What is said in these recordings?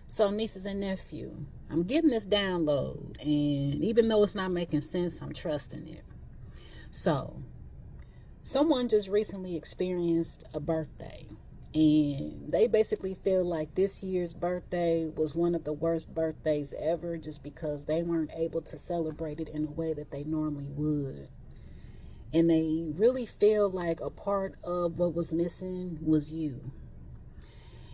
So, nieces and nephew, I'm getting this download, and even though it's not making sense, I'm trusting it. So, someone just recently experienced a birthday, and they basically feel like this year's birthday was one of the worst birthdays ever just because they weren't able to celebrate it in a way that they normally would. And they really feel like a part of what was missing was you.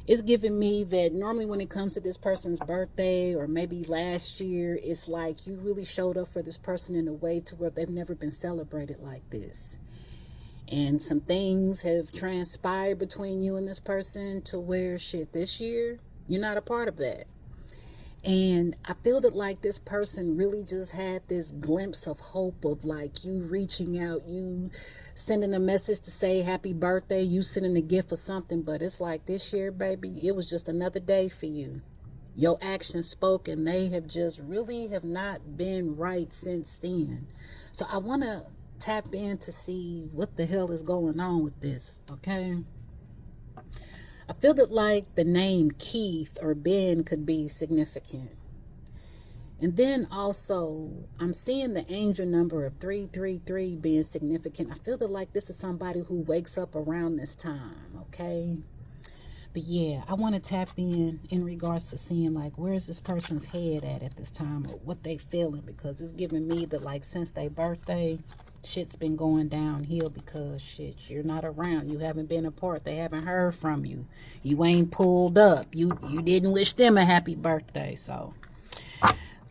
It's giving me that normally when it comes to this person's birthday or maybe last year, it's like you really showed up for this person in a way to where they've never been celebrated like this. And some things have transpired between you and this person to where shit this year, you're not a part of that. And I feel that like this person really just had this glimpse of hope of like you reaching out, you sending a message to say happy birthday, you sending a gift or something. But it's like this year, baby, it was just another day for you. Your actions spoke and they have just really have not been right since then. So I want to tap in to see what the hell is going on with this, okay? I feel that like the name Keith or Ben could be significant. And then also, I'm seeing the angel number of 333 being significant. I feel that like this is somebody who wakes up around this time, okay? But yeah, I want to tap in regards to seeing like where's this person's head at this time or what they feeling, because it's giving me that like since their birthday, shit's been going downhill because shit, you're not around. You haven't been apart. They haven't heard from you. You ain't pulled up. You didn't wish them a happy birthday. So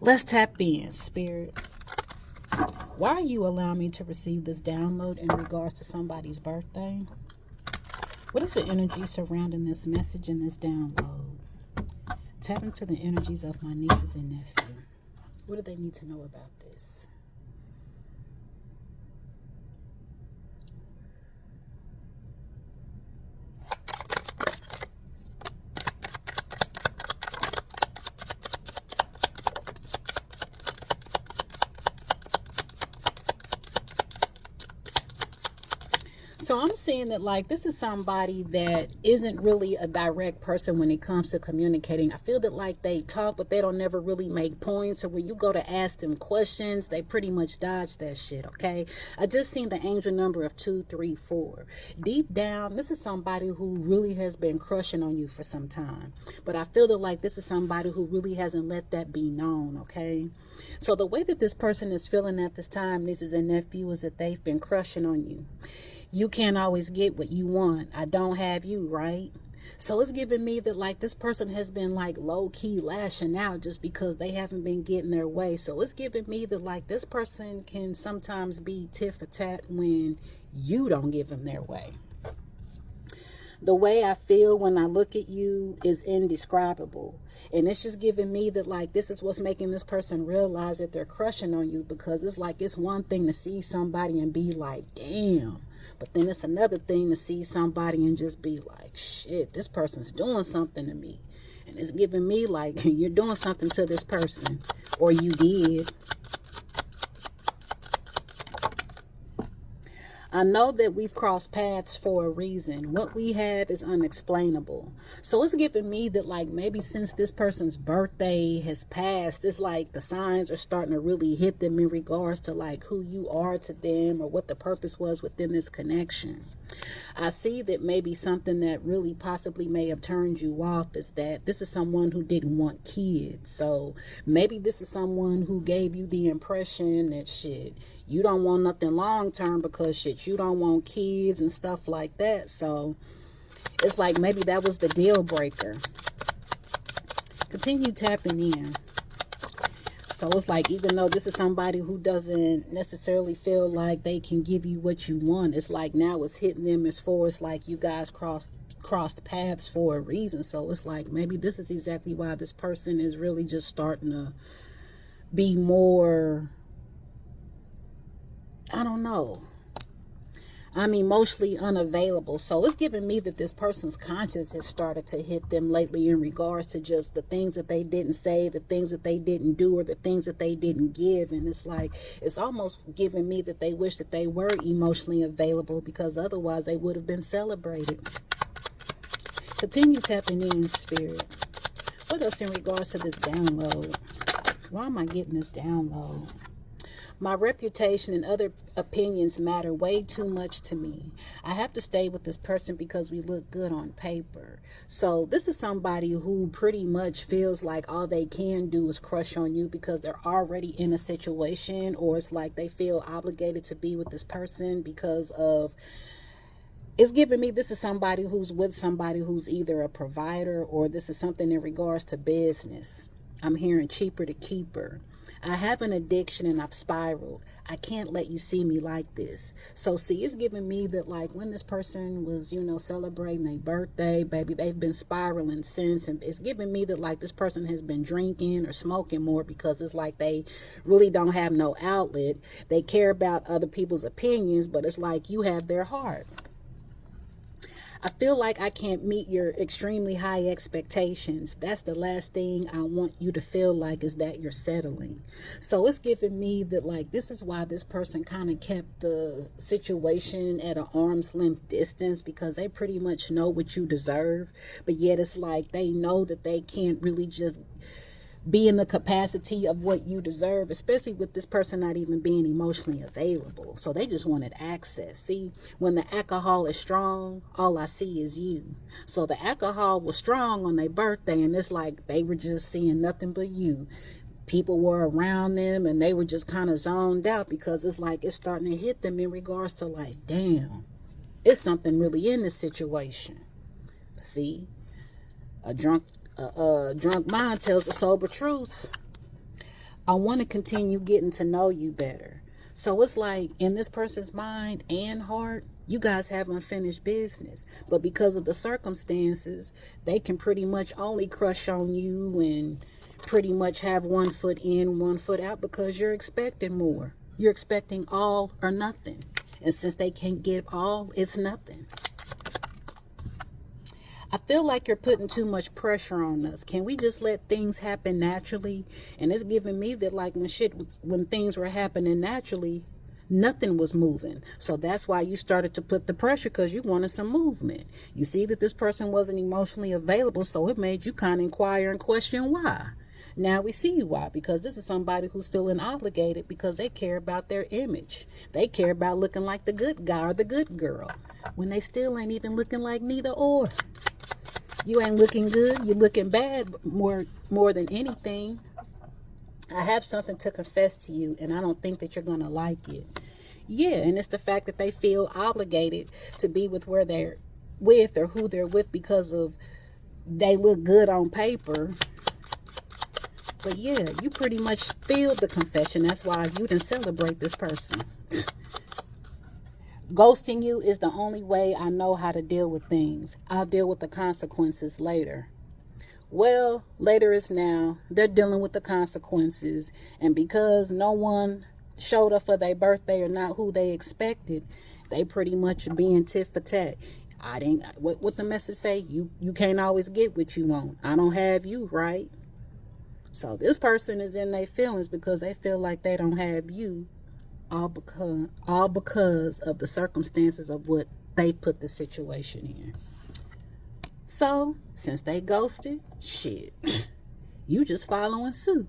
let's tap in, spirit. Why are you allowing me to receive this download in regards to somebody's birthday? What is the energy surrounding this message and this download? Tap into the energies of my nieces and nephew. What do they need to know about this? So I'm seeing that like this is somebody that isn't really a direct person when it comes to communicating. I feel that like they talk, but they don't never really make points. Or when you go to ask them questions, they pretty much dodge that shit, okay? I just seen the angel number of 234. Deep down, this is somebody who really has been crushing on you for some time. But I feel that like this is somebody who really hasn't let that be known, okay? So the way that this person is feeling at this time, nieces and nephews, is that they've been crushing on you. You can't always get what you want. I don't have you, right? So it's giving me that like this person has been like low-key lashing out just because they haven't been getting their way. So it's giving me that like this person can sometimes be tit for tat when you don't give them their way. The way I feel when I look at you is indescribable. And it's just giving me that like this is what's making this person realize that they're crushing on you, because it's like it's one thing to see somebody and be like, damn. But then it's another thing to see somebody and just be like, shit, this person's doing something to me. And it's giving me like you're doing something to this person, or you did. I know that we've crossed paths for a reason. What we have is unexplainable. So it's giving me that like maybe since this person's birthday has passed, it's like the signs are starting to really hit them in regards to like who you are to them or what the purpose was within this connection. I see that maybe something that really possibly may have turned you off is that this is someone who didn't want kids. So maybe this is someone who gave you the impression that shit, you don't want nothing long term because shit, you don't want kids and stuff like that. So it's like maybe that was the deal breaker. Continue tapping in. So it's like, even though this is somebody who doesn't necessarily feel like they can give you what you want, it's like now it's hitting them as far as like you guys crossed paths for a reason. So it's like maybe this is exactly why this person is really just starting to be more, I don't know, I'm emotionally unavailable. So it's giving me that this person's conscience has started to hit them lately in regards to just the things that they didn't say, the things that they didn't do, or the things that they didn't give. And it's like, it's almost giving me that they wish that they were emotionally available, because otherwise they would have been celebrated. Continue tapping in, spirit. What else in regards to this download? Why am I getting this download? My reputation and other opinions matter way too much to me. I have to stay with this person because we look good on paper. So this is somebody who pretty much feels like all they can do is crush on you because they're already in a situation, or it's like they feel obligated to be with this person because of, it's giving me this is somebody who's with somebody who's either a provider, or this is something in regards to business. I'm hearing cheaper to keep her. I have an addiction and I've spiraled. I can't let you see me like this. So see, it's giving me that like when this person was, celebrating their birthday, baby, they've been spiraling since. And it's giving me that like this person has been drinking or smoking more because it's like they really don't have no outlet. They care about other people's opinions, but it's like you have their heart. I feel like I can't meet your extremely high expectations. That's the last thing I want you to feel like, is that you're settling. So it's giving me that like this is why this person kind of kept the situation at an arm's length distance, because they pretty much know what you deserve. But yet it's like they know that they can't really just be in the capacity of what you deserve, especially with this person not even being emotionally available. So they just wanted access. See, when the alcohol is strong, all I see is you. So the alcohol was strong on their birthday, and it's like they were just seeing nothing but you. People were around them and they were just kind of zoned out, because it's like it's starting to hit them in regards to like, damn, it's something really in this situation. See, a drunk mind tells the sober truth. I want to continue getting to know you better. So it's like in this person's mind and heart, you guys have unfinished business. But because of the circumstances, they can pretty much only crush on you and pretty much have one foot in, one foot out, because you're expecting more. You're expecting all or nothing. And since they can't give all, it's nothing. I feel like you're putting too much pressure on us. Can we just let things happen naturally? And it's giving me that like when things were happening naturally, nothing was moving. So that's why you started to put the pressure, because you wanted some movement. You see that this person wasn't emotionally available, so it made you kind of inquire and question why. Now we see why, because this is somebody who's feeling obligated because they care about their image. They care about looking like the good guy or the good girl, when they still ain't even looking like neither or. You ain't looking good, you're looking bad more than anything. I have something to confess to you, and I don't think that you're going to like it. Yeah, and it's the fact that they feel obligated to be with where they're with or who they're with because of they look good on paper. But yeah, you pretty much feel the confession. That's why you didn't celebrate this person. Ghosting you is the only way I know how to deal with things. I'll deal with the consequences later. Well, later is now. They're dealing with the consequences. And because no one showed up for their birthday or not who they expected, they pretty much being tit for tat. What the message say? You can't always get what you want. I don't have you, right? So this person is in their feelings because they feel like they don't have you. All because of the circumstances of what they put the situation in. So, since they ghosted, shit, you just following suit.